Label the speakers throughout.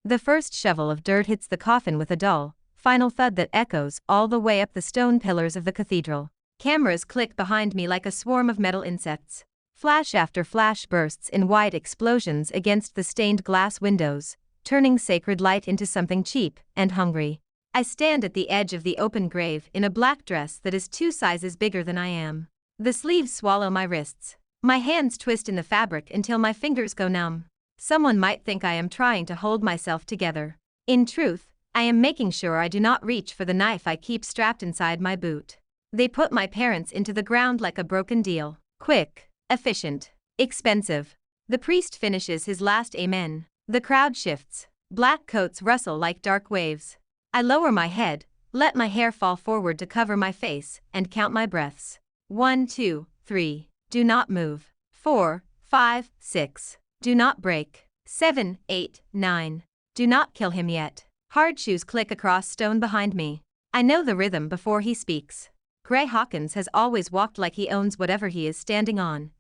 Speaker 1: The first shovel of dirt hits the coffin with a dull, final thud that echoes all the way up the stone pillars of the cathedral. Cameras click behind me like a swarm of metal insects. Flash after flash bursts in white explosions against the stained glass windows, turning sacred light into something cheap and hungry. I stand at the edge of the open grave in a black dress that is 2 sizes bigger than I am. The sleeves swallow my wrists. My hands twist in the fabric until my fingers go numb. Someone might think I am trying to hold myself together. In truth, I am making sure I do not reach for the knife I keep strapped inside my boot. They put my parents into the ground like a broken deal. Quick, efficient, expensive. The priest finishes his last amen. The crowd shifts. Black coats rustle like dark waves. I lower my head, let my hair fall forward to cover my face, and count my breaths. 1, 2, 3. Do not move. 4, 5, 6. Do not break. 7, 8, 9. Do not kill him yet. Hard shoes click across stone behind me. I know the rhythm before he speaks. Gray Hawkins has always walked like he owns whatever he is standing on,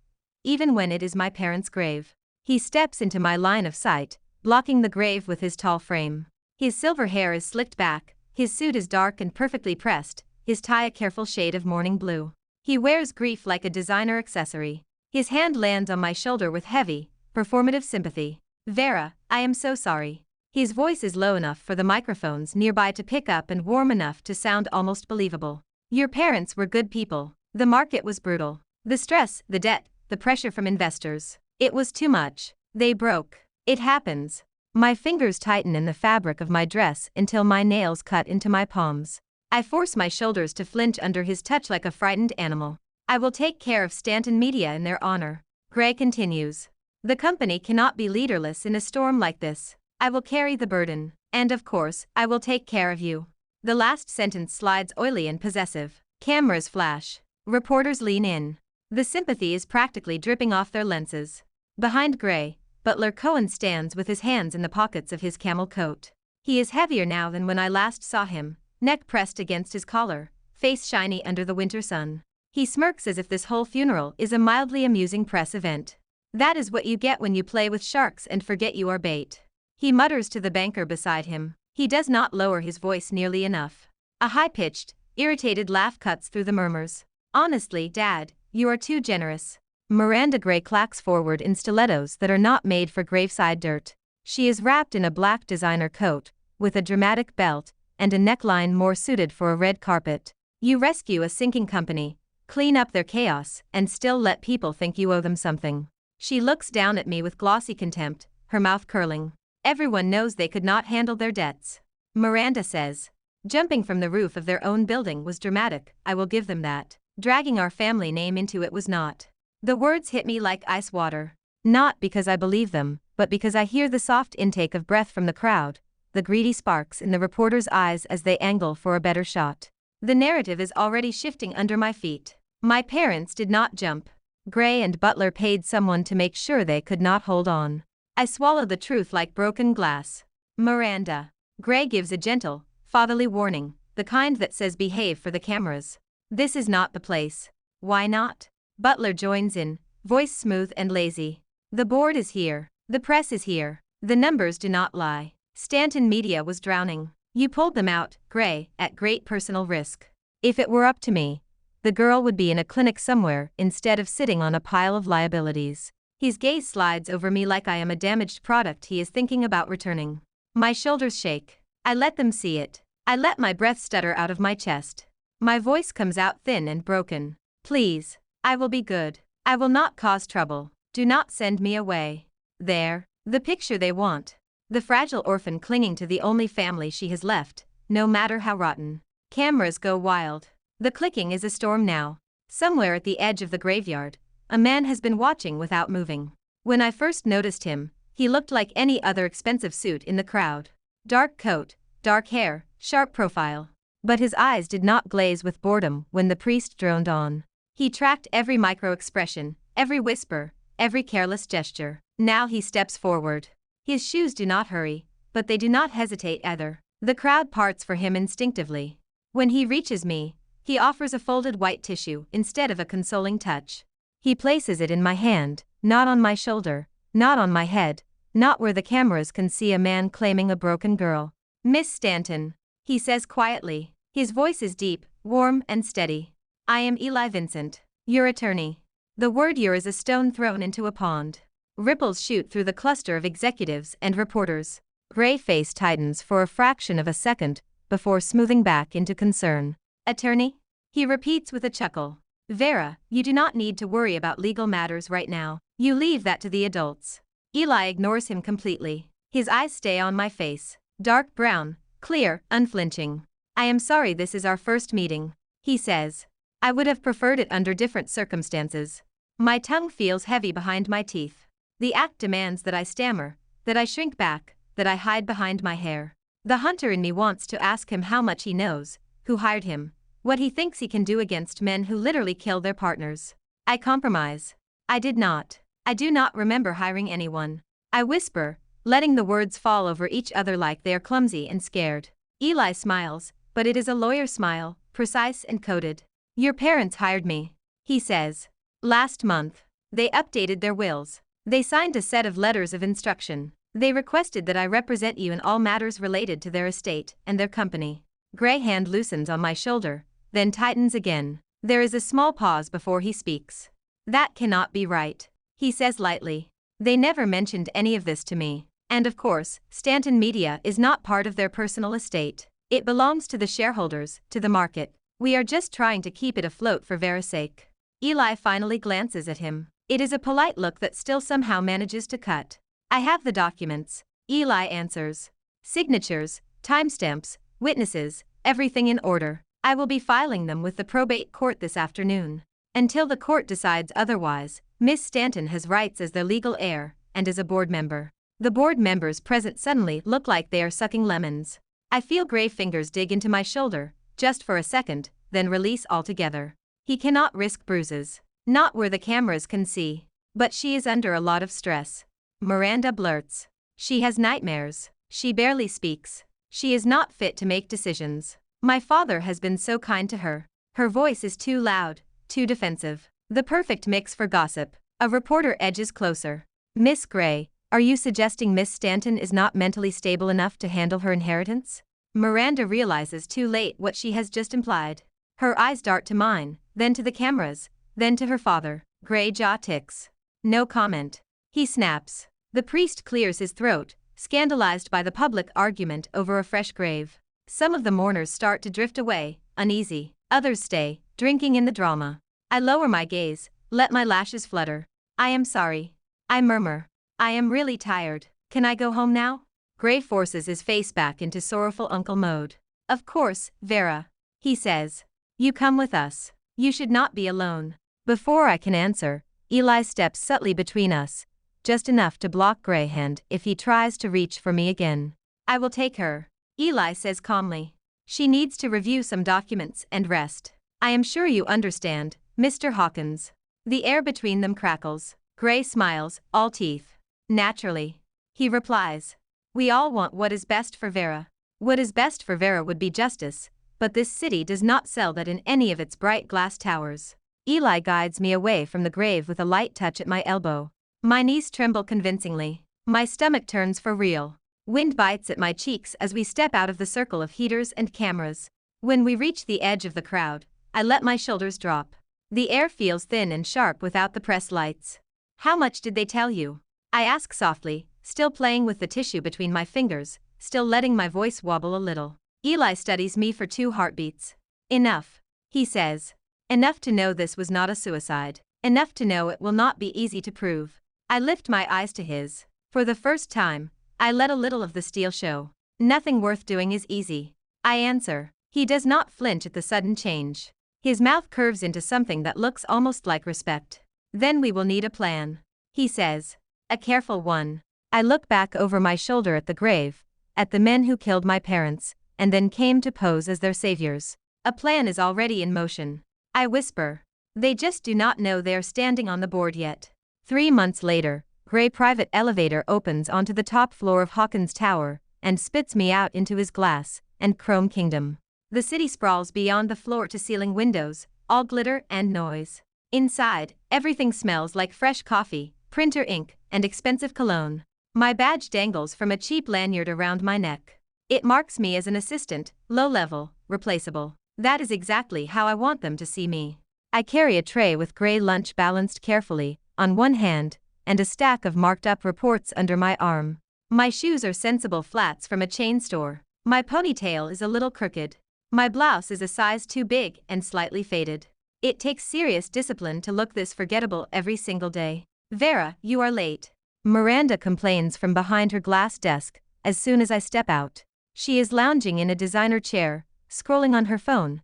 Speaker 1: even when it is my parents' grave. He steps into my line of sight, blocking the grave with his tall frame. His silver hair is slicked back, his suit is dark and perfectly pressed, his tie a careful shade of morning blue. He wears grief like a designer accessory. His hand lands on my shoulder with heavy, performative sympathy. Vera, I am so sorry. His voice is low enough for the microphones nearby to pick up and warm enough to sound almost believable. Your parents were good people. The market was brutal. The stress, the debt, the pressure from investors. It was too much. They broke. It happens. My fingers tighten in the fabric of my dress until my nails cut into my palms. I force my shoulders to flinch under his touch like a frightened animal. I will take care of Stanton Media in their honor. Gray continues. The company cannot be leaderless in a storm like this. I will carry the burden. And of course, I will take care of you. The last sentence slides oily and possessive. Cameras flash. Reporters lean in. The sympathy is practically dripping off their lenses. Behind Gray, Butler Cohen stands with his hands in the pockets of his camel coat. He is heavier now than when I last saw him, neck pressed against his collar, face shiny under the winter sun. He smirks as if this whole funeral is a mildly amusing press event. That is what you get when you play with sharks and forget you are bait. He mutters to the banker beside him. He does not lower his voice nearly enough. A high-pitched, irritated laugh cuts through the murmurs. Honestly, Dad, you are too generous. Miranda Gray clacks forward in stilettos that are not made for graveside dirt. She is wrapped in a black designer coat, with a dramatic belt, and a neckline more suited for a red carpet. You rescue a sinking company, clean up their chaos, and still let people think you owe them something. She looks down at me with glossy contempt, her mouth curling. Everyone knows they could not handle their debts. Miranda says. Jumping from the roof of their own building was dramatic, I will give them that. Dragging our family name into it was not. The words hit me like ice water. Not because I believe them, but because I hear the soft intake of breath from the crowd, the greedy sparks in the reporters' eyes as they angle for a better shot. The narrative is already shifting under my feet. My parents did not jump. Gray and Butler paid someone to make sure they could not hold on. I swallow the truth like broken glass. Miranda. Gray gives a gentle, fatherly warning, the kind that says behave for the cameras. This is not the place. Why not? Butler joins in, voice smooth and lazy. The board is here. The press is here. The numbers do not lie. Stanton Media was drowning. You pulled them out, Gray, at great personal risk. If it were up to me, the girl would be in a clinic somewhere instead of sitting on a pile of liabilities. His gaze slides over me like I am a damaged product he is thinking about returning. My shoulders shake. I let them see it. I let my breath stutter out of my chest. My voice comes out thin and broken. Please. I will be good. I will not cause trouble. Do not send me away. There. The picture they want. The fragile orphan clinging to the only family she has left, no matter how rotten. Cameras go wild. The clicking is a storm now. Somewhere at the edge of the graveyard, a man has been watching without moving. When I first noticed him, he looked like any other expensive suit in the crowd. Dark coat, dark hair, sharp profile. But his eyes did not glaze with boredom when the priest droned on. He tracked every micro-expression, every whisper, every careless gesture. Now he steps forward. His shoes do not hurry, but they do not hesitate either. The crowd parts for him instinctively. When he reaches me, he offers a folded white tissue instead of a consoling touch. He places it in my hand, not on my shoulder, not on my head, not where the cameras can see a man claiming a broken girl. Miss Stanton, he says quietly. His voice is deep, warm, and steady. I am Eli Vincent, your attorney. The word "your" is a stone thrown into a pond. Ripples shoot through the cluster of executives and reporters. Gray face tightens for a fraction of a second, before smoothing back into concern. Attorney? He repeats with a chuckle. Vera, you do not need to worry about legal matters right now. You leave that to the adults. Eli ignores him completely. His eyes stay on my face. Dark brown, clear, unflinching. I am sorry this is our first meeting, he says. I would have preferred it under different circumstances. My tongue feels heavy behind my teeth. The act demands that I stammer, that I shrink back, that I hide behind my hair. The hunter in me wants to ask him how much he knows, who hired him, what he thinks he can do against men who literally kill their partners. I compromise. I did not. I do not remember hiring anyone. I whisper, letting the words fall over each other like they are clumsy and scared. Eli smiles, but it is a lawyer smile, precise and coded. Your parents hired me, he says. Last month. They updated their wills. They signed a set of letters of instruction. They requested that I represent you in all matters related to their estate and their company. Gray hand loosens on my shoulder, then tightens again. There is a small pause before he speaks. That cannot be right, he says lightly. They never mentioned any of this to me. And of course, Stanton Media is not part of their personal estate. It belongs to the shareholders, to the market. We are just trying to keep it afloat for Vera's sake. Eli finally glances at him. It is a polite look that still somehow manages to cut. I have the documents, Eli answers. Signatures, timestamps, witnesses, everything in order. I will be filing them with the probate court this afternoon. Until the court decides otherwise, Miss Stanton has rights as their legal heir, and as a board member. The board members present suddenly look like they are sucking lemons. I feel Gray fingers dig into my shoulder, just for a second, then release altogether. He cannot risk bruises. Not where the cameras can see. But she is under a lot of stress. Miranda blurts. She has nightmares. She barely speaks. She is not fit to make decisions. My father has been so kind to her. Her voice is too loud, too defensive. The perfect mix for gossip. A reporter edges closer. Miss Gray, are you suggesting Miss Stanton is not mentally stable enough to handle her inheritance? Miranda realizes too late what she has just implied. Her eyes dart to mine, then to the cameras, then to her father. Gray jaw ticks. No comment. He snaps. The priest clears his throat, scandalized by the public argument over a fresh grave. Some of the mourners start to drift away, uneasy. Others stay, drinking in the drama. I lower my gaze, let my lashes flutter. I am sorry. I murmur. I am really tired. Can I go home now? Gray forces his face back into sorrowful uncle mode. Of course, Vera. He says. You come with us. You should not be alone. Before I can answer, Eli steps subtly between us, just enough to block Gray hand if he tries to reach for me again. I will take her, Eli says calmly. She needs to review some documents and rest. I am sure you understand, Mr. Hawkins. The air between them crackles. Gray smiles, all teeth. Naturally. He replies. We all want what is best for Vera. What is best for Vera would be justice, but this city does not sell that in any of its bright glass towers. Eli guides me away from the grave with a light touch at my elbow. My knees tremble convincingly. My stomach turns for real. Wind bites at my cheeks as we step out of the circle of heaters and cameras. When we reach the edge of the crowd, I let my shoulders drop. The air feels thin and sharp without the press lights. How much did they tell you? I ask softly, still playing with the tissue between my fingers, still letting my voice wobble a little. Eli studies me for 2 heartbeats. Enough, he says. Enough to know this was not a suicide. Enough to know it will not be easy to prove. I lift my eyes to his. For the first time, I let a little of the steel show. Nothing worth doing is easy. I answer. He does not flinch at the sudden change. His mouth curves into something that looks almost like respect. Then we will need a plan, he says. A careful one. I look back over my shoulder at the grave, at the men who killed my parents, and then came to pose as their saviors. A plan is already in motion. I whisper. They just do not know they are standing on the board yet. 3 months later, Gray private elevator opens onto the top floor of Hawkins Tower, and spits me out into his glass and chrome kingdom. The city sprawls beyond the floor-to-ceiling windows, all glitter and noise. Inside, everything smells like fresh coffee, printer ink, and expensive cologne. My badge dangles from a cheap lanyard around my neck. It marks me as an assistant, low-level, replaceable. That is exactly how I want them to see me. I carry a tray with gray lunch balanced carefully, on one hand, and a stack of marked-up reports under my arm. My shoes are sensible flats from a chain store. My ponytail is a little crooked. My blouse is a size too big and slightly faded. It takes serious discipline to look this forgettable every single day. Vera, you are late. Miranda complains from behind her glass desk, as soon as I step out. She is lounging in a designer chair, scrolling on her phone,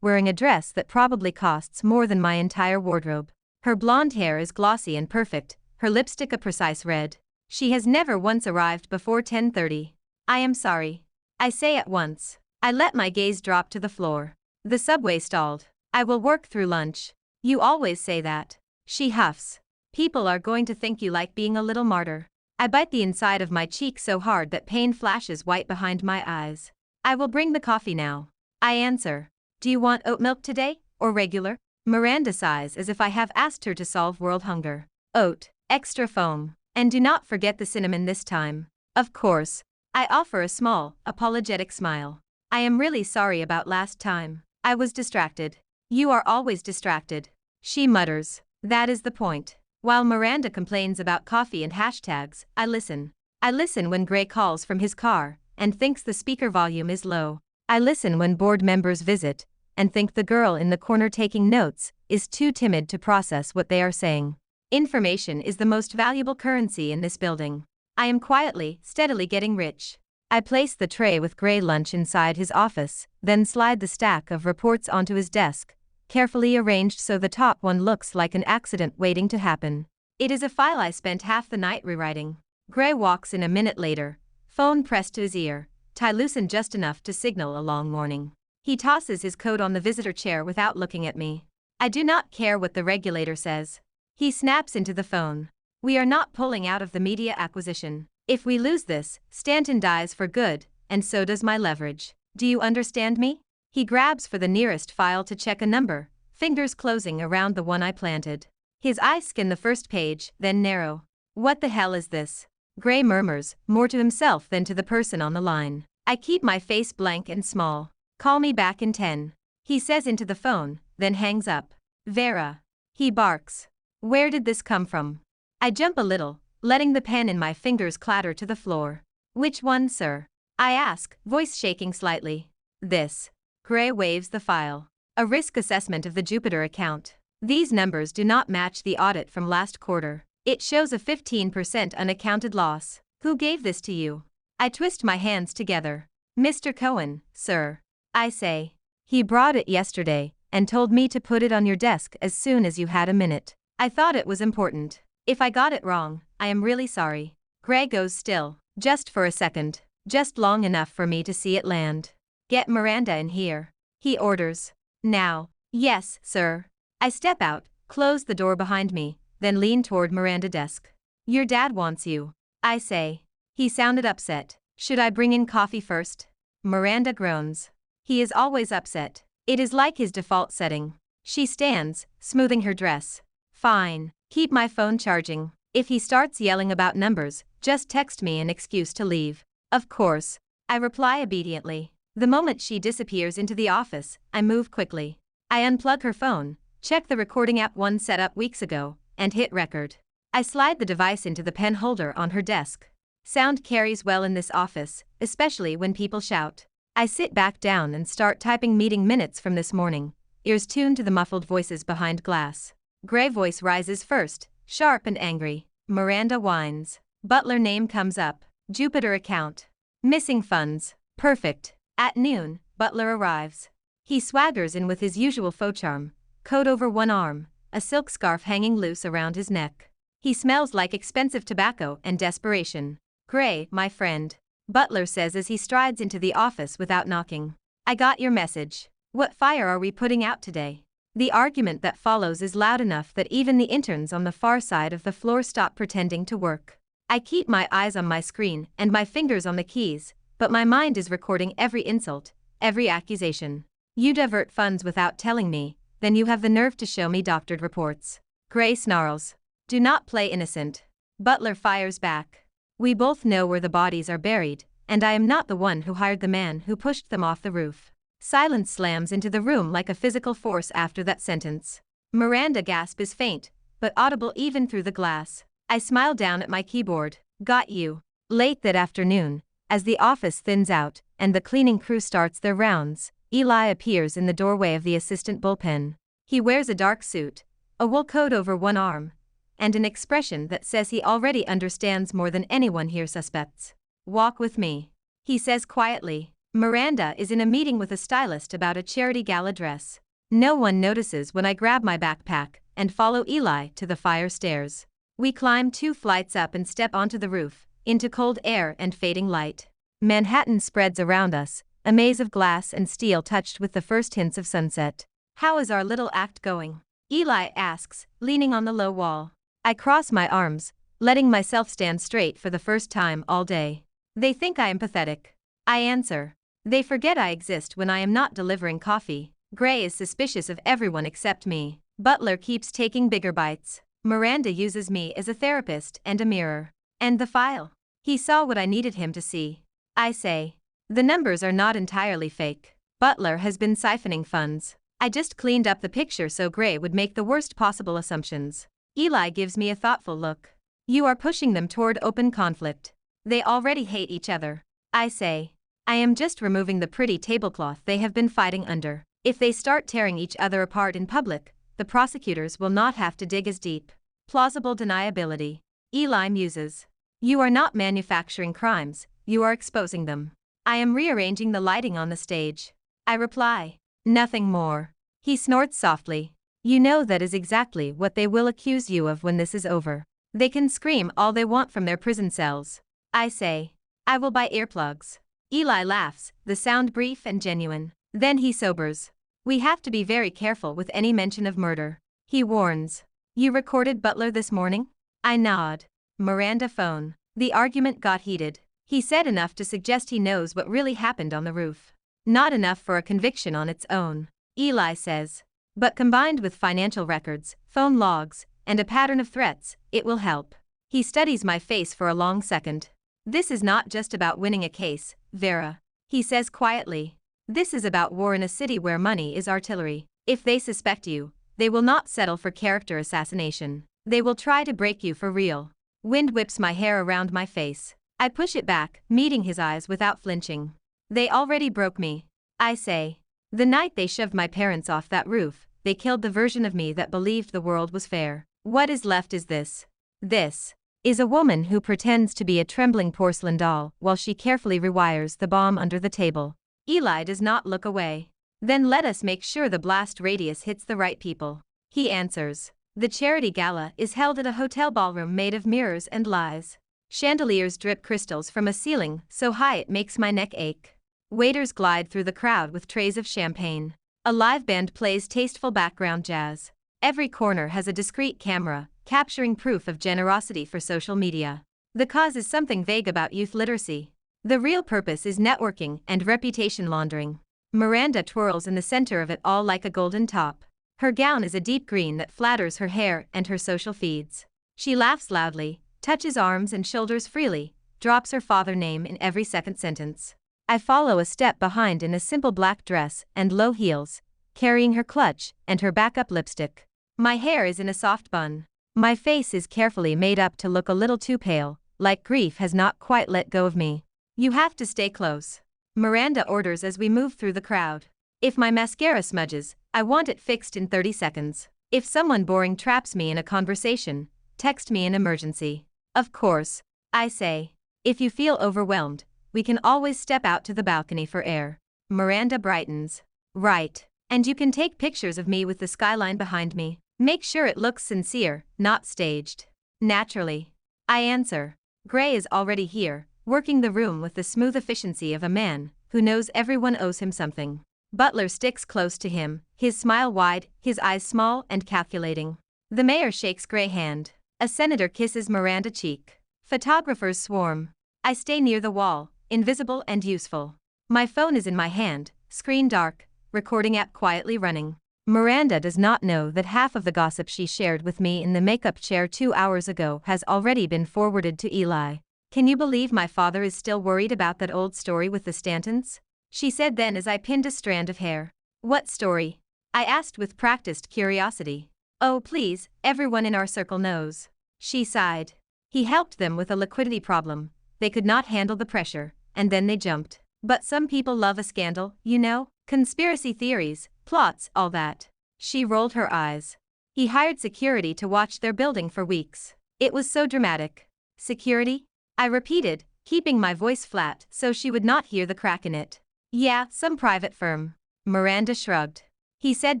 Speaker 1: wearing a dress that probably costs more than my entire wardrobe. Her blonde hair is glossy and perfect, her lipstick a precise red. She has never once arrived before 10:30. I am sorry. I say at once. I let my gaze drop to the floor. The subway stalled. I will work through lunch. You always say that. She huffs. People are going to think you like being a little martyr. I bite the inside of my cheek so hard that pain flashes white behind my eyes. I will bring the coffee now. I answer. Do you want oat milk today, or regular? Miranda sighs as if I have asked her to solve world hunger. Oat, extra foam, and do not forget the cinnamon this time. Of course. I offer a small, apologetic smile. I am really sorry about last time. I was distracted. You are always distracted. She mutters. That is the point. While Miranda complains about coffee and hashtags, I listen. I listen when Gray calls from his car, and thinks the speaker volume is low. I listen when board members visit, and think the girl in the corner taking notes is too timid to process what they are saying. Information is the most valuable currency in this building. I am quietly, steadily getting rich. I place the tray with Gray lunch inside his office, then slide the stack of reports onto his desk, carefully arranged so the top one looks like an accident waiting to happen. It is a file I spent half the night rewriting. Gray walks in a minute later, phone pressed to his ear, tie loosened just enough to signal a long morning. He tosses his coat on the visitor chair without looking at me. I do not care what the regulator says. He snaps into the phone. We are not pulling out of the media acquisition. If we lose this, Stanton dies for good, and so does my leverage. Do you understand me? He grabs for the nearest file to check a number, fingers closing around the one I planted. His eyes skim the first page, then narrow. What the hell is this? Gray murmurs, more to himself than to the person on the line. I keep my face blank and small. Call me back in 10. He says into the phone, then hangs up. Vera. He barks. Where did this come from? I jump a little, letting the pen in my fingers clatter to the floor. Which one, sir? I ask, voice shaking slightly. This. Gray waves the file. A risk assessment of the Jupiter account. These numbers do not match the audit from last quarter. It shows a 15% unaccounted loss. Who gave this to you? I twist my hands together. Mr. Cohen, sir. I say. He brought it yesterday, and told me to put it on your desk as soon as you had a minute. I thought it was important. If I got it wrong, I am really sorry. Gray goes still, just for a second, just long enough for me to see it land. Get Miranda in here. He orders. Now. Yes, sir. I step out, close the door behind me, then lean toward Miranda's desk. Your dad wants you. I say. He sounded upset. Should I bring in coffee first? Miranda groans. He is always upset. It is like his default setting. She stands, smoothing her dress. Fine. Keep my phone charging. If he starts yelling about numbers, just text me an excuse to leave. Of course. I reply obediently. The moment she disappears into the office, I move quickly. I unplug her phone, check the recording app one set up weeks ago, and hit record. I slide the device into the pen holder on her desk. Sound carries well in this office, especially when people shout. I sit back down and start typing meeting minutes from this morning, ears tuned to the muffled voices behind glass. Gray voice rises first, sharp and angry. Miranda whines. Butler name comes up. Jupiter account. Missing funds. Perfect. At noon, Butler arrives. He swaggers in with his usual faux charm, coat over one arm, a silk scarf hanging loose around his neck. He smells like expensive tobacco and desperation. Gray, my friend. Butler says as he strides into the office without knocking. I got your message. What fire are we putting out today? The argument that follows is loud enough that even the interns on the far side of the floor stop pretending to work. I keep my eyes on my screen and my fingers on the keys, but my mind is recording every insult, every accusation. You divert funds without telling me, then you have the nerve to show me doctored reports. Gray snarls. Do not play innocent. Butler fires back. We both know where the bodies are buried, and I am not the one who hired the man who pushed them off the roof. Silence slams into the room like a physical force after that sentence. Miranda's gasp is faint, but audible even through the glass. I smile down at my keyboard. Got you. Late that afternoon, as the office thins out and the cleaning crew starts their rounds, Eli appears in the doorway of the assistant bullpen. He wears a dark suit, a wool coat over one arm, and an expression that says he already understands more than anyone here suspects. Walk with me, he says quietly. Miranda is in a meeting with a stylist about a charity gala dress. No one notices when I grab my backpack and follow Eli to the fire stairs. We climb 2 flights up and step onto the roof, into cold air and fading light. Manhattan spreads around us, a maze of glass and steel touched with the first hints of sunset. How is our little act going? Eli asks, leaning on the low wall. I cross my arms, letting myself stand straight for the first time all day. They think I am pathetic. I answer. They forget I exist when I am not delivering coffee. Gray is suspicious of everyone except me. Butler keeps taking bigger bites. Miranda uses me as a therapist and a mirror. And the file. He saw what I needed him to see. I say. The numbers are not entirely fake. Butler has been siphoning funds. I just cleaned up the picture so Gray would make the worst possible assumptions. Eli gives me a thoughtful look. You are pushing them toward open conflict. They already hate each other. I say. I am just removing the pretty tablecloth they have been fighting under. If they start tearing each other apart in public, the prosecutors will not have to dig as deep. Plausible deniability. Eli muses. You are not manufacturing crimes, you are exposing them. I am rearranging the lighting on the stage. I reply. Nothing more. He snorts softly. You know that is exactly what they will accuse you of when this is over. They can scream all they want from their prison cells. I say. I will buy earplugs. Eli laughs, the sound brief and genuine. Then he sobers. We have to be very careful with any mention of murder. He warns. You recorded Butler this morning? I nod. Miranda phone. The argument got heated. He said enough to suggest he knows what really happened on the roof. Not enough for a conviction on its own. Eli says. But combined with financial records, phone logs, and a pattern of threats, it will help. He studies my face for a long second. This is not just about winning a case, Vera. He says quietly. This is about war in a city where money is artillery. If they suspect you, they will not settle for character assassination. They will try to break you for real. Wind whips my hair around my face. I push it back, meeting his eyes without flinching. They already broke me. I say. The night they shoved my parents off that roof, they killed the version of me that believed the world was fair. What is left is this. This is a woman who pretends to be a trembling porcelain doll while she carefully rewires the bomb under the table. Eli does not look away. Then let us make sure the blast radius hits the right people. He answers. The charity gala is held at a hotel ballroom made of mirrors and lies. Chandeliers drip crystals from a ceiling so high it makes my neck ache. Waiters glide through the crowd with trays of champagne. A live band plays tasteful background jazz. Every corner has a discreet camera, capturing proof of generosity for social media. The cause is something vague about youth literacy. The real purpose is networking and reputation laundering. Miranda twirls in the center of it all like a golden top. Her gown is a deep green that flatters her hair and her social feeds. She laughs loudly, touches arms and shoulders freely, drops her father's name in every second sentence. I follow a step behind in a simple black dress and low heels, carrying her clutch and her backup lipstick. My hair is in a soft bun. My face is carefully made up to look a little too pale, like grief has not quite let go of me. You have to stay close. Miranda orders as we move through the crowd. If my mascara smudges, I want it fixed in 30 seconds. If someone boring traps me in a conversation, text me an emergency. Of course, I say. If you feel overwhelmed, we can always step out to the balcony for air. Miranda brightens. Right. And you can take pictures of me with the skyline behind me. Make sure it looks sincere, not staged. Naturally. I answer. Gray is already here, working the room with the smooth efficiency of a man who knows everyone owes him something. Butler sticks close to him, his smile wide, his eyes small and calculating. The mayor shakes Gray hand. A senator kisses Miranda cheek. Photographers swarm. I stay near the wall, invisible and useful. My phone is in my hand, screen dark, recording app quietly running. Miranda does not know that half of the gossip she shared with me in the makeup chair 2 hours ago has already been forwarded to Eli. Can you believe my father is still worried about that old story with the Stantons? She said then as I pinned a strand of hair. What story? I asked with practiced curiosity. Oh please, everyone in our circle knows. She sighed. He helped them with a liquidity problem. They could not handle the pressure, and then they jumped. But some people love a scandal, you know? Conspiracy theories, plots, all that. She rolled her eyes. He hired security to watch their building for weeks. It was so dramatic. Security? I repeated, keeping my voice flat so she would not hear the crack in it. Yeah, some private firm. Miranda shrugged. He said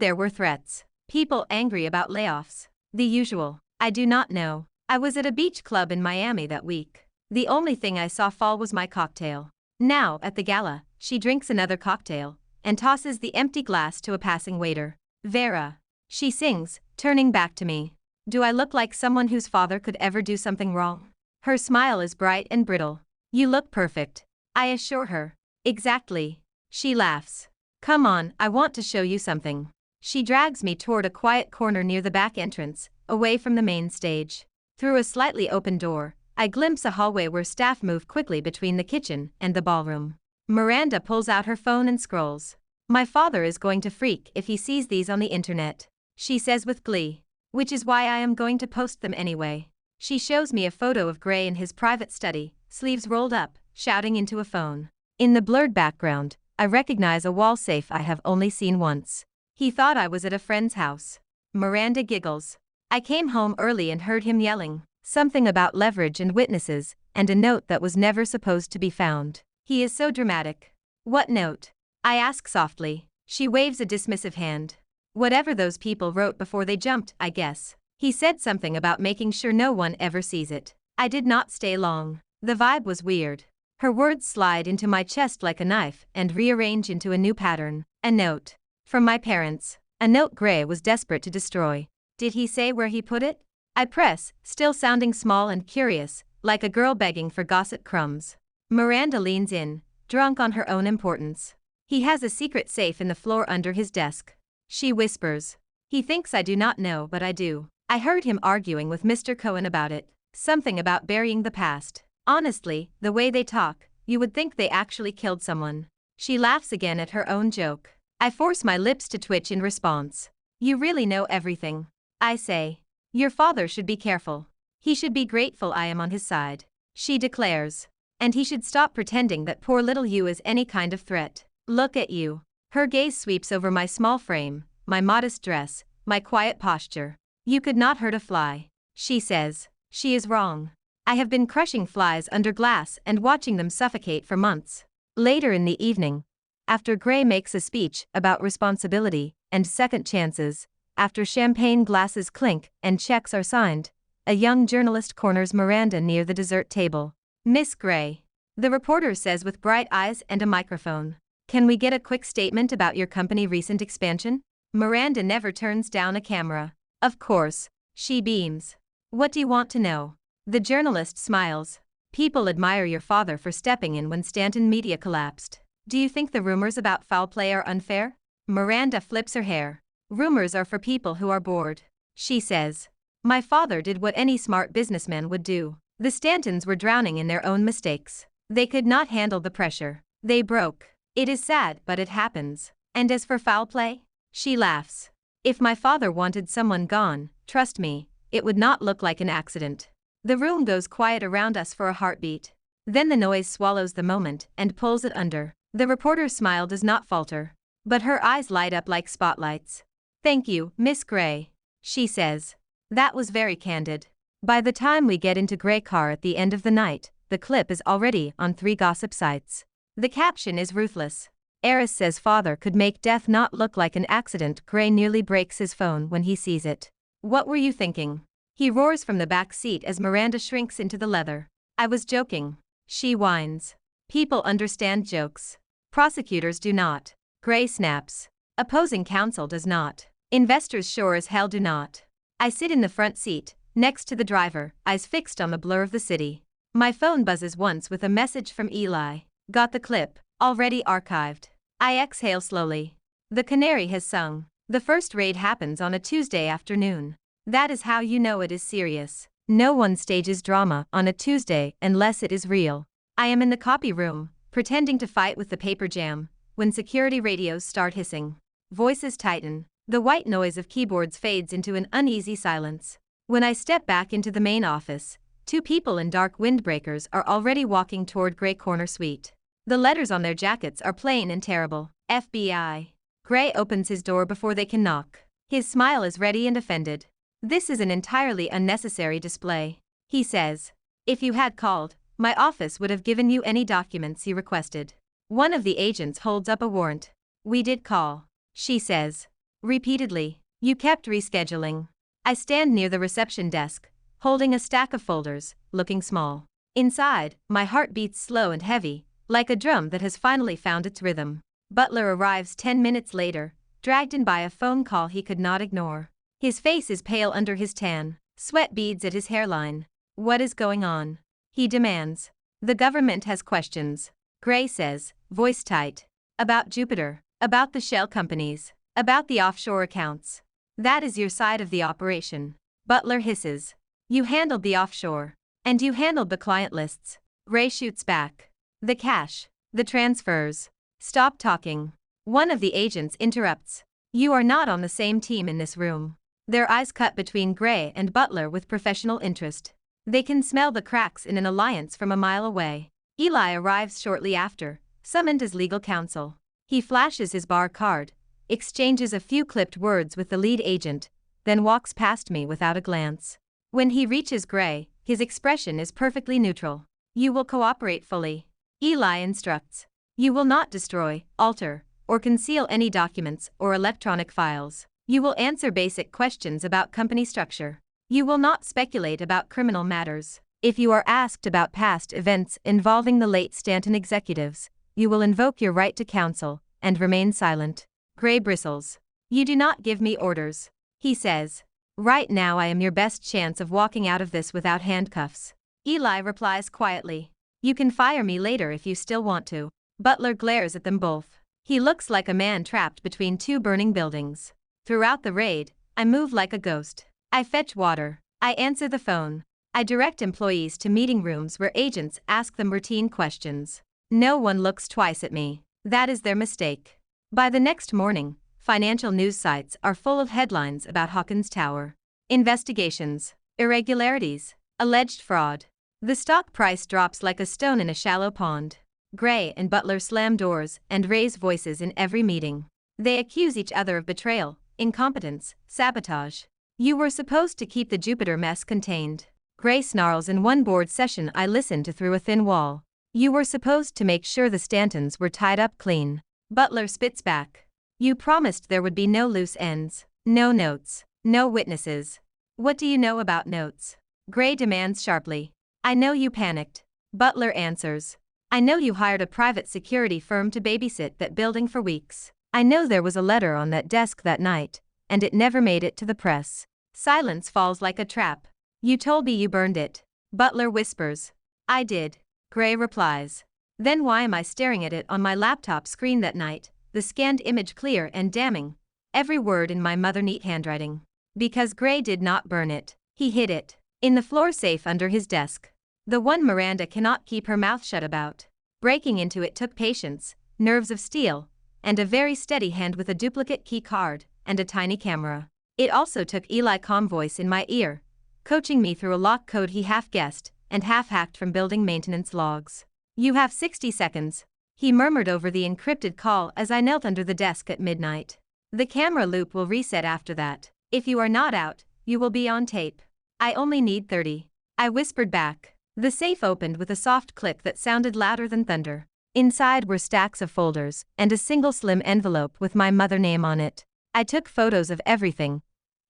Speaker 1: there were threats. People angry about layoffs. The usual. I do not know. I was at a beach club in Miami that week. The only thing I saw fall was my cocktail. Now, at the gala, she drinks another cocktail and tosses the empty glass to a passing waiter. Vera. She sings, turning back to me. Do I look like someone whose father could ever do something wrong? Her smile is bright and brittle. You look perfect. I assure her. Exactly. She laughs. Come on, I want to show you something. She drags me toward a quiet corner near the back entrance, away from the main stage. Through a slightly open door, I glimpse a hallway where staff move quickly between the kitchen and the ballroom. Miranda pulls out her phone and scrolls. My father is going to freak if he sees these on the internet, she says with glee. Which is why I am going to post them anyway. She shows me a photo of Gray in his private study, sleeves rolled up, shouting into a phone. In the blurred background, I recognize a wall safe I have only seen once. He thought I was at a friend's house. Miranda giggles. I came home early and heard him yelling. Something about leverage and witnesses, and a note that was never supposed to be found. He is so dramatic. What note? I ask softly. She waves a dismissive hand. Whatever those people wrote before they jumped, I guess. He said something about making sure no one ever sees it. I did not stay long. The vibe was weird. Her words slide into my chest like a knife and rearrange into a new pattern. A note. From my parents. A note Gray was desperate to destroy. Did he say where he put it? I press, still sounding small and curious, like a girl begging for gossip crumbs. Miranda leans in, drunk on her own importance. He has a secret safe in the floor under his desk. She whispers. He thinks I do not know, but I do. I heard him arguing with Mr. Cohen about it. Something about burying the past. Honestly, the way they talk, you would think they actually killed someone. She laughs again at her own joke. I force my lips to twitch in response. You really know everything. I say. Your father should be careful. He should be grateful I am on his side. She declares. And he should stop pretending that poor little you is any kind of threat. Look at you. Her gaze sweeps over my small frame, my modest dress, my quiet posture. You could not hurt a fly. She says. She is wrong. I have been crushing flies under glass and watching them suffocate for months. Later in the evening, after Gray makes a speech about responsibility and second chances, after champagne glasses clink and checks are signed, a young journalist corners Miranda near the dessert table. Miss Gray. The reporter says with bright eyes and a microphone. Can we get a quick statement about your company's recent expansion? Miranda never turns down a camera. Of course. She beams. What do you want to know? The journalist smiles. People admire your father for stepping in when Stanton Media collapsed. Do you think the rumors about foul play are unfair? Miranda flips her hair. Rumors are for people who are bored. She says. My father did what any smart businessman would do. The Stantons were drowning in their own mistakes. They could not handle the pressure. They broke. It is sad, but it happens. And as for foul play? She laughs. If my father wanted someone gone, trust me, it would not look like an accident. The room goes quiet around us for a heartbeat. Then the noise swallows the moment and pulls it under. The reporter's smile does not falter, but her eyes light up like spotlights. Thank you, Miss Gray, she says. That was very candid. By the time we get into Gray car at the end of the night, the clip is already on 3 gossip sites. The caption is ruthless. Eris says father could make death not look like an accident. Gray nearly breaks his phone when he sees it. What were you thinking? He roars from the back seat as Miranda shrinks into the leather. I was joking. She whines. People understand jokes. Prosecutors do not. Gray snaps. Opposing counsel does not. Investors sure as hell do not. I sit in the front seat, next to the driver, eyes fixed on the blur of the city. My phone buzzes once with a message from Eli. Got the clip, already archived. I exhale slowly. The canary has sung. The first raid happens on a Tuesday afternoon. That is how you know it is serious. No one stages drama on a Tuesday unless it is real. I am in the copy room, pretending to fight with the paper jam, when security radios start hissing. Voices tighten. The white noise of keyboards fades into an uneasy silence. When I step back into the main office, two people in dark windbreakers are already walking toward Gray Corner Suite. The letters on their jackets are plain and terrible. FBI. Gray opens his door before they can knock. His smile is ready and offended. This is an entirely unnecessary display. He says, "If you had called, my office would have given you any documents you requested." One of the agents holds up a warrant. "We did call," she says. Repeatedly. "You kept rescheduling." I stand near the reception desk, holding a stack of folders, looking small. Inside, my heart beats slow and heavy, like a drum that has finally found its rhythm. Butler arrives 10 minutes later, dragged in by a phone call he could not ignore. His face is pale under his tan, sweat beads at his hairline. "What is going on?" he demands. "The government has questions," Gray says, voice tight. "About Jupiter, about the shell companies, about the offshore accounts. That is your side of the operation." Butler hisses. "You handled the offshore. And you handled the client lists." Gray shoots back. "The cash. The transfers." "Stop talking." One of the agents interrupts. "You are not on the same team in this room." Their eyes cut between Gray and Butler with professional interest. They can smell the cracks in an alliance from a mile away. Eli arrives shortly after, summoned as legal counsel. He flashes his bar card, exchanges a few clipped words with the lead agent, then walks past me without a glance. When he reaches Gray, his expression is perfectly neutral. "You will cooperate fully," Eli instructs. "You will not destroy, alter, or conceal any documents or electronic files. You will answer basic questions about company structure. You will not speculate about criminal matters. If you are asked about past events involving the late Stanton executives, you will invoke your right to counsel and remain silent." Gray bristles. "You do not give me orders," he says. "Right now I am your best chance of walking out of this without handcuffs." Eli replies quietly. "You can fire me later if you still want to." Butler glares at them both. He looks like a man trapped between two burning buildings. Throughout the raid, I move like a ghost. I fetch water. I answer the phone. I direct employees to meeting rooms where agents ask them routine questions. No one looks twice at me. That is their mistake. By the next morning, financial news sites are full of headlines about Hawkins Tower. Investigations, irregularities, alleged fraud. The stock price drops like a stone in a shallow pond. Gray and Butler slam doors and raise voices in every meeting. They accuse each other of betrayal, incompetence, sabotage. "You were supposed to keep the Jupiter mess contained," Gray snarls in one board session I listened to through a thin wall. "You were supposed to make sure the Stantons were tied up clean." Butler spits back. "You promised there would be no loose ends, no notes, no witnesses." "What do you know about notes?" Gray demands sharply. "I know you panicked," Butler answers. "I know you hired a private security firm to babysit that building for weeks. I know there was a letter on that desk that night, and it never made it to the press." Silence falls like a trap. "You told me you burned it," Butler whispers. "I did," Gray replies. "Then why am I staring at it on my laptop screen that night, the scanned image clear and damning, every word in my mother neat handwriting?" Because Gray did not burn it. He hid it in the floor safe under his desk. The one Miranda cannot keep her mouth shut about. Breaking into it took patience, nerves of steel, and a very steady hand with a duplicate key card and a tiny camera. It also took Eli's calm voice in my ear, coaching me through a lock code he half guessed and half hacked from building maintenance logs. "You have 60 seconds, he murmured over the encrypted call as I knelt under the desk at midnight. "The camera loop will reset after that. If you are not out, you will be on tape." "I only need 30. I whispered back. The safe opened with a soft click that sounded louder than thunder. Inside were stacks of folders and a single slim envelope with my mother name on it. I took photos of everything,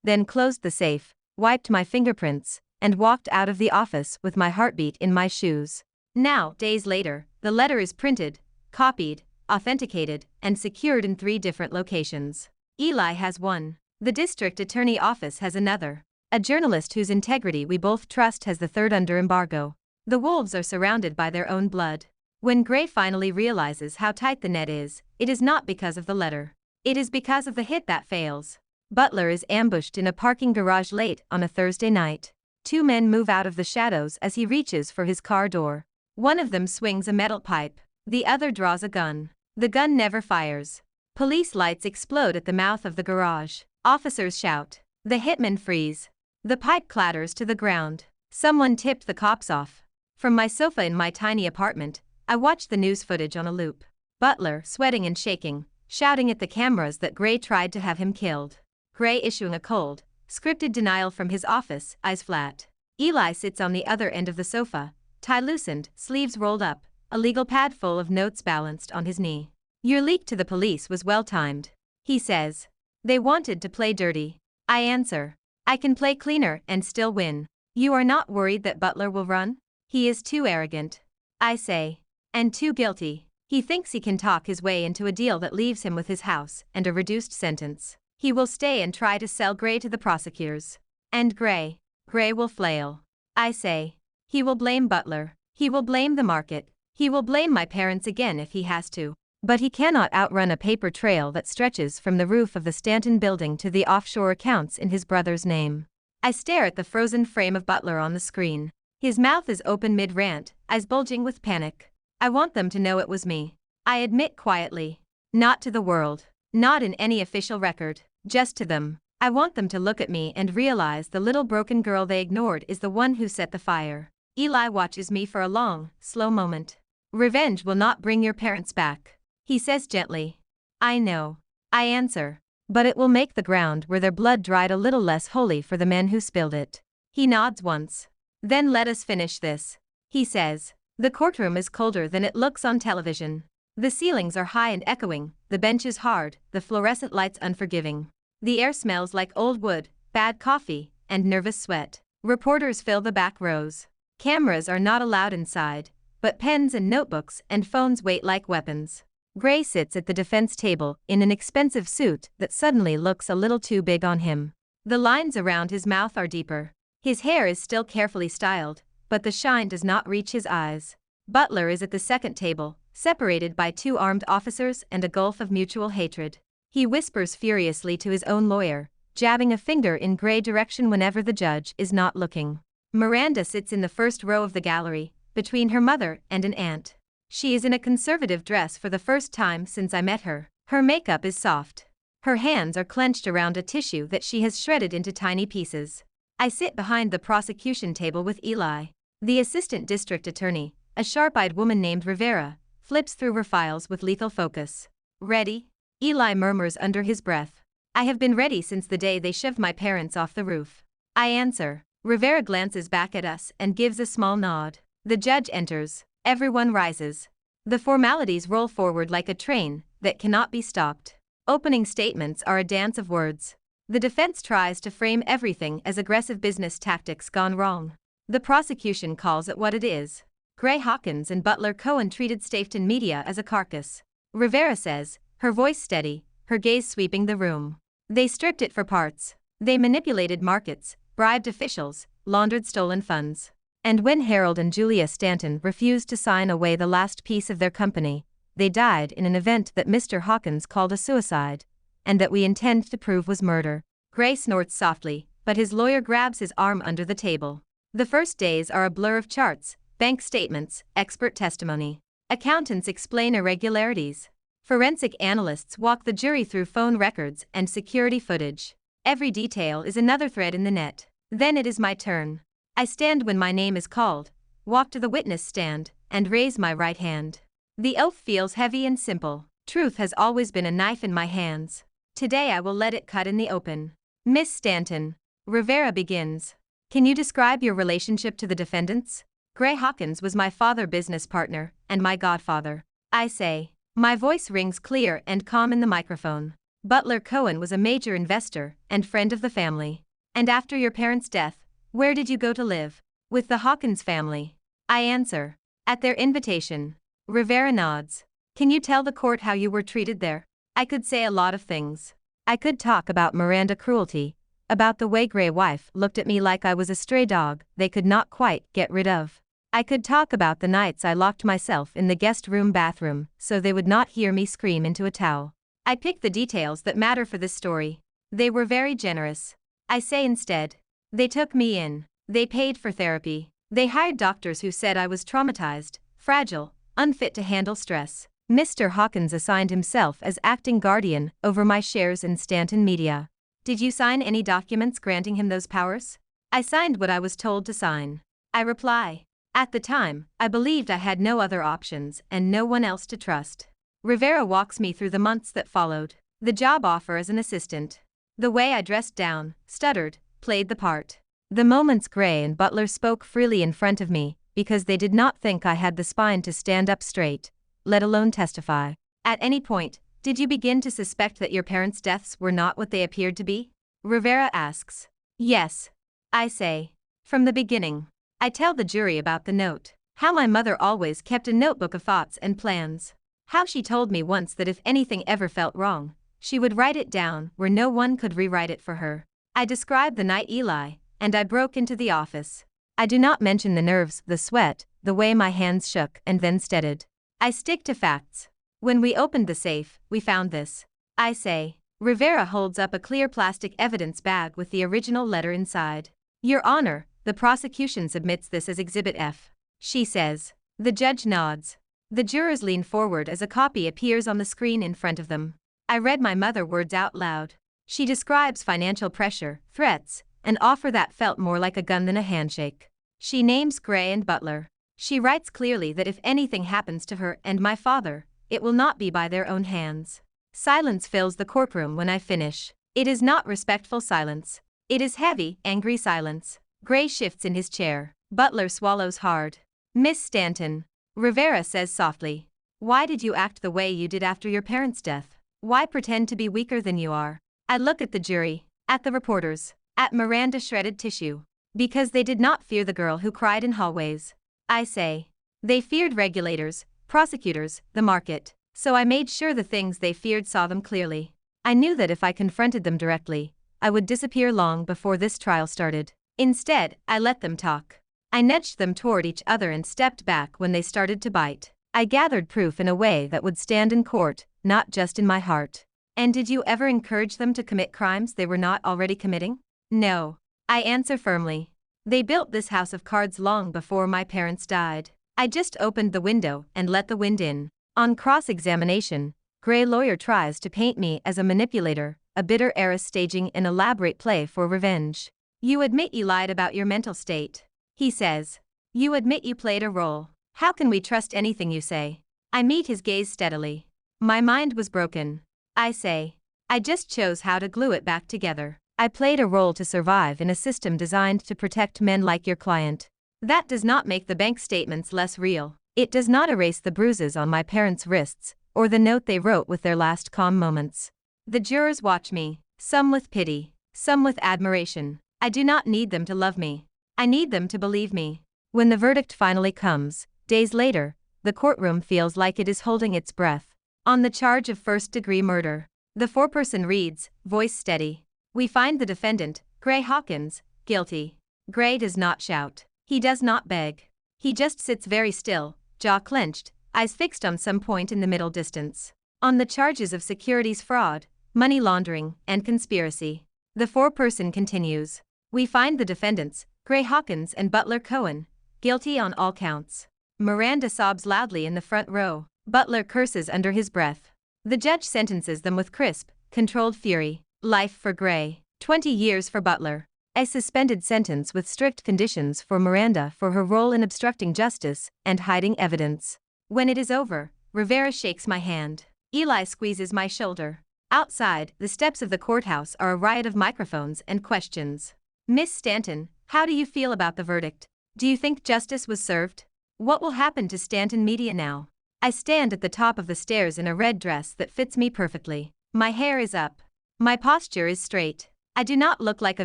Speaker 1: then closed the safe, wiped my fingerprints, and walked out of the office with my heartbeat in my shoes. Now, days later, the letter is printed, copied, authenticated, and secured in 3 different locations. Eli has one. The district attorney office has another. A journalist whose integrity we both trust has the third under embargo. The wolves are surrounded by their own blood. When Gray finally realizes how tight the net is, it is not because of the letter. It is because of the hit that fails. Butler is ambushed in a parking garage late on a Thursday night. Two men move out of the shadows as he reaches for his car door. One of them swings a metal pipe. The other draws a gun. The gun never fires. Police lights explode at the mouth of the garage. Officers shout. The hitmen freeze. The pipe clatters to the ground. Someone tipped the cops off. From my sofa in my tiny apartment, I watched the news footage on a loop. Butler, sweating and shaking, shouting at the cameras that Gray tried to have him killed. Gray issuing a cold, scripted denial from his office, eyes flat. Eli sits on the other end of the sofa, tie loosened, sleeves rolled up, a legal pad full of notes balanced on his knee. Your leak to the police was well timed. He says. They wanted to play dirty. I answer. I can play cleaner and still win. You are not worried that Butler will run? He is too arrogant. I say. And too guilty. He thinks he can talk his way into a deal that leaves him with his house and a reduced sentence. He will stay and try to sell Gray to the prosecutors. And Gray will flail. I say. He will blame Butler. He will blame the market. He will blame my parents again if he has to. But he cannot outrun a paper trail that stretches from the roof of the Stanton building to the offshore accounts in his brother's name. I stare at the frozen frame of Butler on the screen. His mouth is open mid-rant, eyes bulging with panic. I want them to know it was me. I admit quietly. Not to the world. Not in any official record. Just to them. I want them to look at me and realize the little broken girl they ignored is the one who set the fire. Eli watches me for a long, slow moment. Revenge will not bring your parents back. He says gently. I know. I answer. But it will make the ground where their blood dried a little less holy for the men who spilled it. He nods once. Then let us finish this. He says. The courtroom is colder than it looks on television. The ceilings are high and echoing, the benches hard, the fluorescent lights unforgiving. The air smells like old wood, bad coffee, and nervous sweat. Reporters fill the back rows. Cameras are not allowed inside, but pens and notebooks and phones wait like weapons. Gray sits at the defense table in an expensive suit that suddenly looks a little too big on him. The lines around his mouth are deeper. His hair is still carefully styled, but the shine does not reach his eyes. Butler is at the second table, separated by two armed officers and a gulf of mutual hatred. He whispers furiously to his own lawyer, jabbing a finger in Gray direction whenever the judge is not looking. Miranda sits in the first row of the gallery, between her mother and an aunt. She is in a conservative dress for the first time since I met her. Her makeup is soft. Her hands are clenched around a tissue that she has shredded into tiny pieces. I sit behind the prosecution table with Eli. The assistant district attorney, a sharp-eyed woman named Rivera, flips through her files with lethal focus. Ready? Eli murmurs under his breath. I have been ready since the day they shoved my parents off the roof. I answer. Rivera glances back at us and gives a small nod. The judge enters. Everyone rises. The formalities roll forward like a train that cannot be stopped. Opening statements are a dance of words. The defense tries to frame everything as aggressive business tactics gone wrong. The prosecution calls it what it is. Gray Hawkins and Butler Cohen treated Stafton Media as a carcass. Rivera says, her voice steady, her gaze sweeping the room. They stripped it for parts. They manipulated markets, bribed officials, laundered stolen funds. And when Harold and Julia Stanton refused to sign away the last piece of their company, they died in an event that Mr. Hawkins called a suicide, and that we intend to prove was murder. Gray snorts softly, but his lawyer grabs his arm under the table. The first days are a blur of charts, bank statements, expert testimony. Accountants explain irregularities. Forensic analysts walk the jury through phone records and security footage. Every detail is another thread in the net. Then it is my turn. I stand when my name is called, walk to the witness stand, and raise my right hand. The oath feels heavy and simple. Truth has always been a knife in my hands. Today I will let it cut in the open. Miss Stanton. Rivera begins. Can you describe your relationship to the defendants? Gray Hawkins was my father's business partner, and my godfather. I say. My voice rings clear and calm in the microphone. Butler Cohen was a major investor and friend of the family. And after your parents' death, where did you go to live? With the Hawkins family. I answer. At their invitation. Rivera nods. Can you tell the court how you were treated there? I could say a lot of things. I could talk about Miranda cruelty, about the way Gray wife looked at me like I was a stray dog they could not quite get rid of. I could talk about the nights I locked myself in the guest room bathroom so they would not hear me scream into a towel. I picked the details that matter for this story. They were very generous. I say instead. They took me in. They paid for therapy. They hired doctors who said I was traumatized, fragile, unfit to handle stress. Mr. Hawkins assigned himself as acting guardian over my shares in Stanton Media. Did you sign any documents granting him those powers? I signed what I was told to sign. I reply. At the time, I believed I had no other options and no one else to trust. Rivera walks me through the months that followed. The job offer as an assistant. The way I dressed down, stuttered, played the part. The moments Gray and Butler spoke freely in front of me, because they did not think I had the spine to stand up straight, let alone testify. At any point, did you begin to suspect that your parents' deaths were not what they appeared to be? Rivera asks. Yes. I say. From the beginning. I tell the jury about the note. How my mother always kept a notebook of thoughts and plans. How she told me once that if anything ever felt wrong, she would write it down where no one could rewrite it for her. I describe the night Eli and I broke into the office. I do not mention the nerves, the sweat, the way my hands shook and then steadied. I stick to facts. When we opened the safe, we found this. I say. Rivera holds up a clear plastic evidence bag with the original letter inside. Your Honor, the prosecution submits this as Exhibit F. She says. The judge nods. The jurors lean forward as a copy appears on the screen in front of them. I read my mother words out loud. She describes financial pressure, threats, an offer that felt more like a gun than a handshake. She names Gray and Butler. She writes clearly that if anything happens to her and my father, it will not be by their own hands. Silence fills the courtroom when I finish. It is not respectful silence. It is heavy, angry silence. Gray shifts in his chair. Butler swallows hard. Miss Stanton. Rivera says softly. Why did you act the way you did after your parents' death? Why pretend to be weaker than you are? I look at the jury, at the reporters, at Miranda shredded tissue. Because they did not fear the girl who cried in hallways. I say. They feared regulators, prosecutors, the market. So I made sure the things they feared saw them clearly. I knew that if I confronted them directly, I would disappear long before this trial started. Instead, I let them talk. I nudged them toward each other and stepped back when they started to bite. I gathered proof in a way that would stand in court, not just in my heart. And did you ever encourage them to commit crimes they were not already committing? No. I answer firmly. They built this house of cards long before my parents died. I just opened the window and let the wind in. On cross-examination, Gray lawyer tries to paint me as a manipulator, a bitter heiress staging an elaborate play for revenge. You admit you lied about your mental state. He says. You admit you played a role. How can we trust anything you say? I meet his gaze steadily. My mind was broken. I say. I just chose how to glue it back together. I played a role to survive in a system designed to protect men like your client. That does not make the bank statements less real. It does not erase the bruises on my parents' wrists, or the note they wrote with their last calm moments. The jurors watch me, some with pity, some with admiration. I do not need them to love me. I need them to believe me. When the verdict finally comes, days later, the courtroom feels like it is holding its breath. On the charge of first-degree murder, the foreperson reads, voice steady. We find the defendant, Gray Hawkins, guilty. Gray does not shout. He does not beg. He just sits very still, jaw clenched, eyes fixed on some point in the middle distance. On the charges of securities fraud, money laundering, and conspiracy, the foreperson continues. We find the defendants, Gray Hawkins and Butler Cohen, guilty on all counts. Miranda sobs loudly in the front row. Butler curses under his breath. The judge sentences them with crisp, controlled fury. Life for Gray, 20 years for Butler. A suspended sentence with strict conditions for Miranda for her role in obstructing justice and hiding evidence. When it is over, Rivera shakes my hand. Eli squeezes my shoulder. Outside, the steps of the courthouse are a riot of microphones and questions. Miss Stanton, how do you feel about the verdict? Do you think justice was served? What will happen to Stanton Media now? I stand at the top of the stairs in a red dress that fits me perfectly. My hair is up. My posture is straight. I do not look like a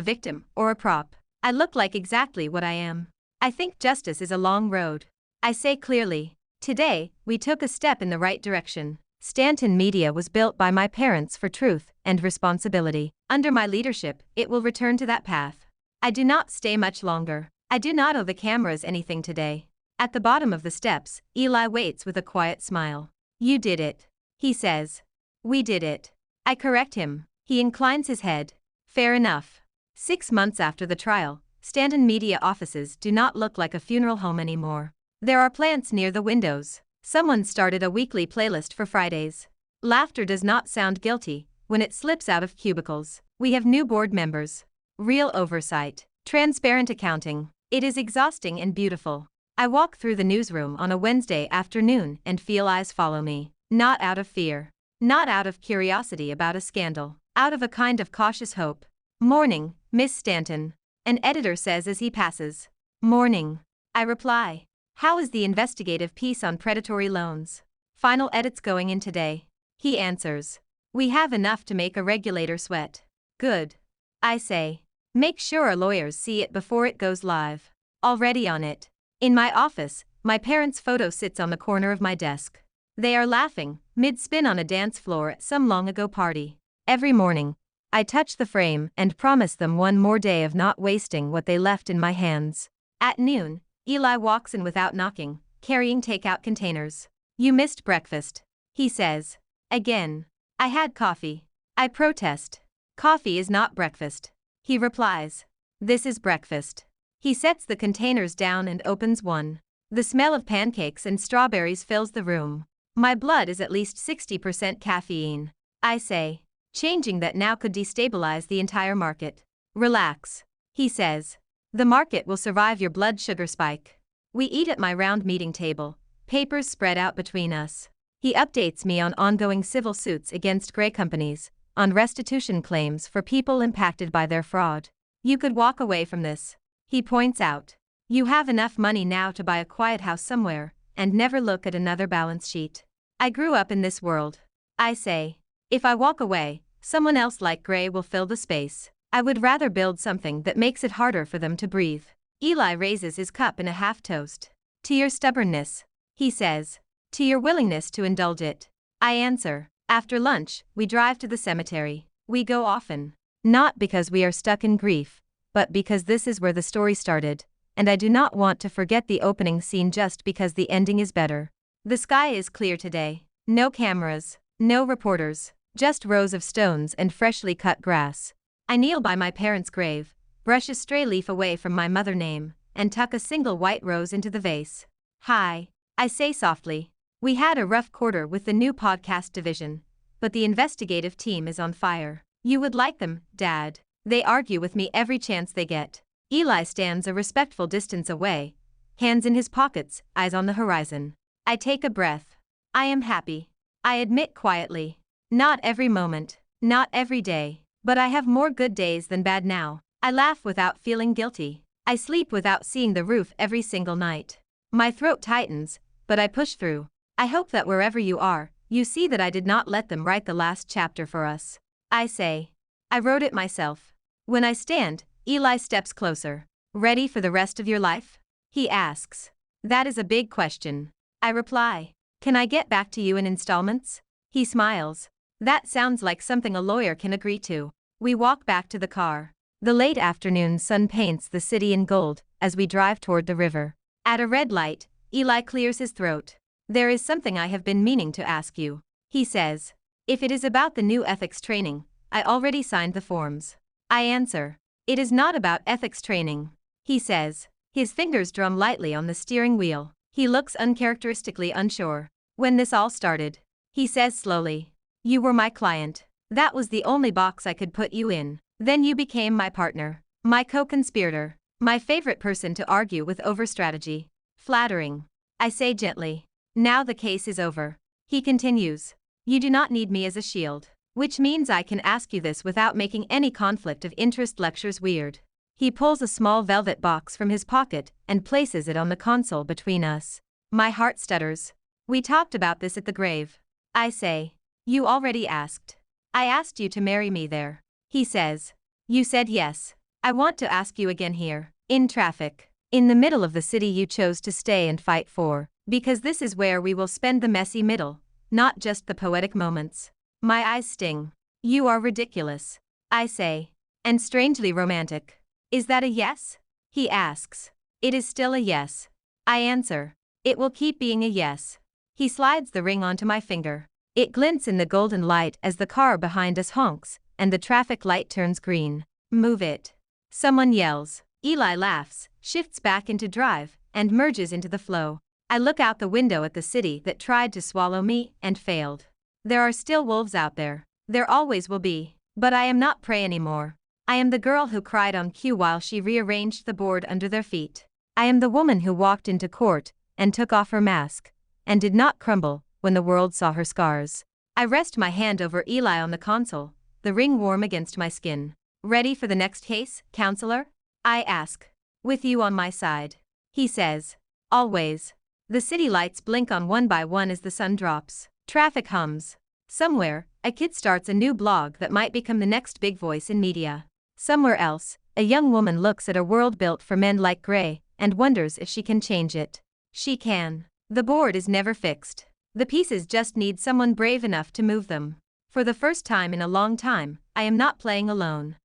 Speaker 1: victim or a prop. I look like exactly what I am. I think justice is a long road. I say clearly, today, we took a step in the right direction. Stanton Media was built by my parents for truth and responsibility. Under my leadership, it will return to that path. I do not stay much longer. I do not owe the cameras anything today. At the bottom of the steps, Eli waits with a quiet smile. You did it. He says. We did it. I correct him. He inclines his head. Fair enough. 6 months after the trial, Stanton Media offices do not look like a funeral home anymore. There are plants near the windows. Someone started a weekly playlist for Fridays. Laughter does not sound guilty when it slips out of cubicles. We have new board members. Real oversight. Transparent accounting. It is exhausting and beautiful. I walk through the newsroom on a Wednesday afternoon and feel eyes follow me. Not out of fear. Not out of curiosity about a scandal. Out of a kind of cautious hope. "Morning, Miss Stanton," an editor says as he passes. "Morning," I reply. "How is the investigative piece on predatory loans?" "Final edits going in today," he answers. "We have enough to make a regulator sweat." "Good," I say. "Make sure our lawyers see it before it goes live." Already on it. In my office, my parents' photo sits on the corner of my desk. They are laughing, mid-spin on a dance floor at some long-ago party. Every morning, I touch the frame and promise them one more day of not wasting what they left in my hands. At noon, Eli walks in without knocking, carrying takeout containers. "You missed breakfast," he says. Again. "I had coffee." I protest. "Coffee is not breakfast," he replies. "This is breakfast." He sets the containers down and opens one. The smell of pancakes and strawberries fills the room. My blood is at least 60% caffeine. I say. Changing that now could destabilize the entire market. "Relax," he says. "The market will survive your blood sugar spike." We eat at my round meeting table, papers spread out between us. He updates me on ongoing civil suits against gray companies, on restitution claims for people impacted by their fraud. "You could walk away from this," he points out. "You have enough money now to buy a quiet house somewhere, and never look at another balance sheet." I grew up in this world. I say. If I walk away, someone else like Gray will fill the space. I would rather build something that makes it harder for them to breathe. Eli raises his cup in a half-toast. "To your stubbornness," he says. "To your willingness to indulge it." I answer. After lunch, we drive to the cemetery. We go often. Not because we are stuck in grief, but because this is where the story started, and I do not want to forget the opening scene just because the ending is better. The sky is clear today. No cameras, no reporters, just rows of stones and freshly cut grass. I kneel by my parents' grave, brush a stray leaf away from my mother's name, and tuck a single white rose into the vase. "Hi," I say softly. "We had a rough quarter with the new podcast division, but the investigative team is on fire. You would like them, Dad." They argue with me every chance they get. Eli stands a respectful distance away, hands in his pockets, eyes on the horizon. I take a breath. I am happy. I admit quietly. Not every moment, not every day, but I have more good days than bad now. I laugh without feeling guilty. I sleep without seeing the roof every single night. My throat tightens, but I push through. I hope that wherever you are, you see that I did not let them write the last chapter for us. I say. I wrote it myself. When I stand, Eli steps closer. "Ready for the rest of your life?" he asks. "That is a big question." I reply. "Can I get back to you in installments?" He smiles. "That sounds like something a lawyer can agree to." We walk back to the car. The late afternoon sun paints the city in gold as we drive toward the river. At a red light, Eli clears his throat. "There is something I have been meaning to ask you," he says. "If it is about the new ethics training, I already signed the forms." I answer. "It is not about ethics training," he says. His fingers drum lightly on the steering wheel. He looks uncharacteristically unsure. "When this all started," he says slowly, "you were my client. That was the only box I could put you in. Then you became my partner, my co-conspirator, my favorite person to argue with over strategy." "Flattering," I say gently. "Now the case is over." He continues. "You do not need me as a shield, which means I can ask you this without making any conflict of interest lectures weird." He pulls a small velvet box from his pocket and places it on the console between us. My heart stutters. "We talked about this at the grave," I say. "You already asked. I asked you to marry me there." He says. "You said yes. I want to ask you again here, in traffic, in the middle of the city you chose to stay and fight for, because this is where we will spend the messy middle, not just the poetic moments." My eyes sting. "You are ridiculous," I say. "And strangely romantic." "Is that a yes?" he asks. "It is still a yes," I answer. "It will keep being a yes." He slides the ring onto my finger. It glints in the golden light as the car behind us honks, and the traffic light turns green. "Move it," someone yells. Eli laughs, shifts back into drive, and merges into the flow. I look out the window at the city that tried to swallow me and failed. There are still wolves out there. There always will be. But I am not prey anymore. I am the girl who cried on cue while she rearranged the board under their feet. I am the woman who walked into court and took off her mask and did not crumble when the world saw her scars. I rest my hand over Eli on the console, the ring warm against my skin. Ready for the next case, counselor? I ask. With you on my side. He says. Always. The city lights blink on one by one as the sun drops. Traffic hums. Somewhere, a kid starts a new blog that might become the next big voice in media. Somewhere else, a young woman looks at a world built for men like Gray and wonders if she can change it. She can. The board is never fixed. The pieces just need someone brave enough to move them. For the first time in a long time, I am not playing alone.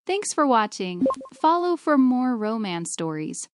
Speaker 2: Thanks for watching. Follow for more romance stories.